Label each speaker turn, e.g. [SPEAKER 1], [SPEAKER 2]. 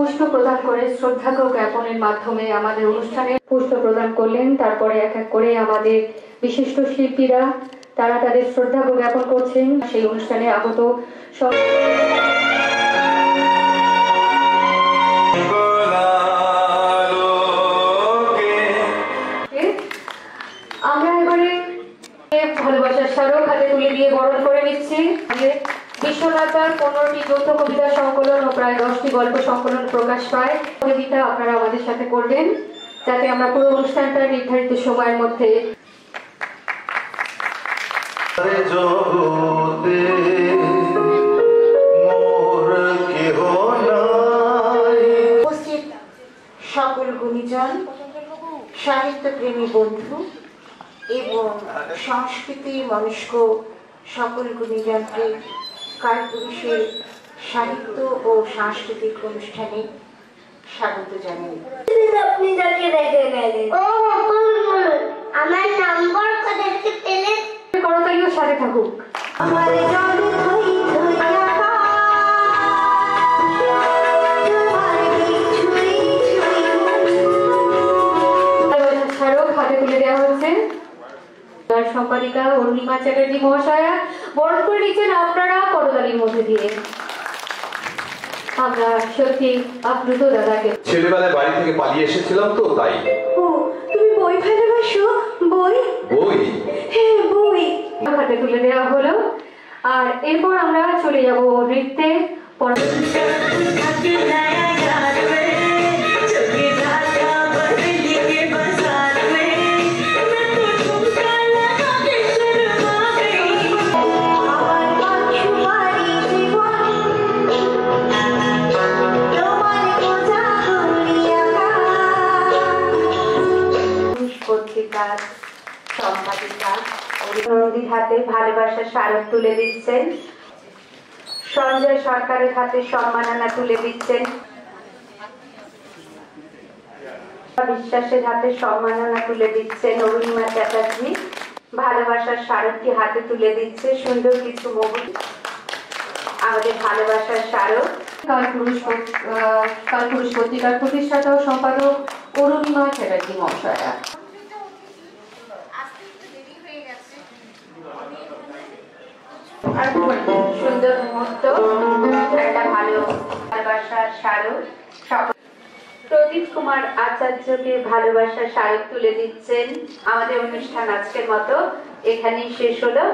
[SPEAKER 1] পুষ্প প্রদান করে শ্রদ্ধা জ্ঞাপনের মাধ্যমে আমাদের অনুষ্ঠানে পুষ্প প্রদান করলেন। তারপরে এক এক করে আমাদের বিশিষ্ট শিল্পীরা তারা তাদের শ্রদ্ধা জ্ঞাপন করছেন। সেই অনুষ্ঠানে আগত সব আমরা এবারে ভালোবাসার স্মারক হাতে তুলে দিয়ে বরণ করে নিচ্ছি। বিশ্বনাথার 15টি যৌথ কবিতা সংকলন ও প্রায় 10টি গল্প সংকলন প্রকাশ পায়। কবিতা আপনারা আমাদের সাথে করবেন যাতে আমরা পুরো অনুষ্ঠানটা নির্ধারিত সময়ের মধ্যে
[SPEAKER 2] উপস্থিত সকল গুণীজন, সাহিত্যপ্রেমী বন্ধু এবং সংস্কৃতি মনস্ক সকল গুণীজনকে কালপুরুষের সাহিত্য ও সাংস্কৃতিক অনুষ্ঠানে স্বাগত জানাই।
[SPEAKER 3] আপনি যাকে রেখে গেলেন আমার নাম্বার কোথায় পেলে
[SPEAKER 1] করতালিও সাথে থাকুক।
[SPEAKER 3] আমার জল ধই ধই
[SPEAKER 1] স্মারক হাতে তুলে দেওয়া হচ্ছে। সম্পাদিকা অরুণিমা চ্যাটার্জি মহাশয়া বরণ করে নিচ্ছেন আপনারা করতালির মধ্যে দিয়ে। আমরা সত্যি আপ্লুত দাদাকে।
[SPEAKER 4] ছেলেবেলায় বাড়ি থেকে পালিয়ে এসেছিলাম তো তাই।
[SPEAKER 3] ও তুমি বই ভালোবাসো? বই?
[SPEAKER 4] বই?
[SPEAKER 3] হ্যাঁ বই।
[SPEAKER 1] হাতে তুলে দেওয়া হলো। আর এরপর আমরা চলে যাব নৃত্যে।
[SPEAKER 5] পত্রিকার সম্পাদিকা নদীর হাতে ভালোবাসার স্মারক তুলে দিচ্ছেন। সঞ্জয় সরকারের হাতে সম্মাননা তুলে দিচ্ছেন। বিশ্বাসের হাতে সম্মাননা তুলে দিচ্ছেন অরুণিমা চ্যাটার্জি। ভালোবাসার স্মারকটি হাতে তুলে দিচ্ছে সুন্দর কিছু মুহূর্ত। আমাদের ভালোবাসার স্মারক
[SPEAKER 1] কালপুরুষ পত্রিকার প্রতিষ্ঠাতা ও সম্পাদক অরুণিমা চ্যাটার্জি মহাশয়া।
[SPEAKER 5] সুন্দর মুহূর্ত, একটা ভালোবাসার স্মারক। প্রদীপ কুমার আচার্যকে ভালোবাসার স্মারক তুলে দিচ্ছেন। আমাদের অনুষ্ঠান আজকের মতো এখানেই শেষ হলো।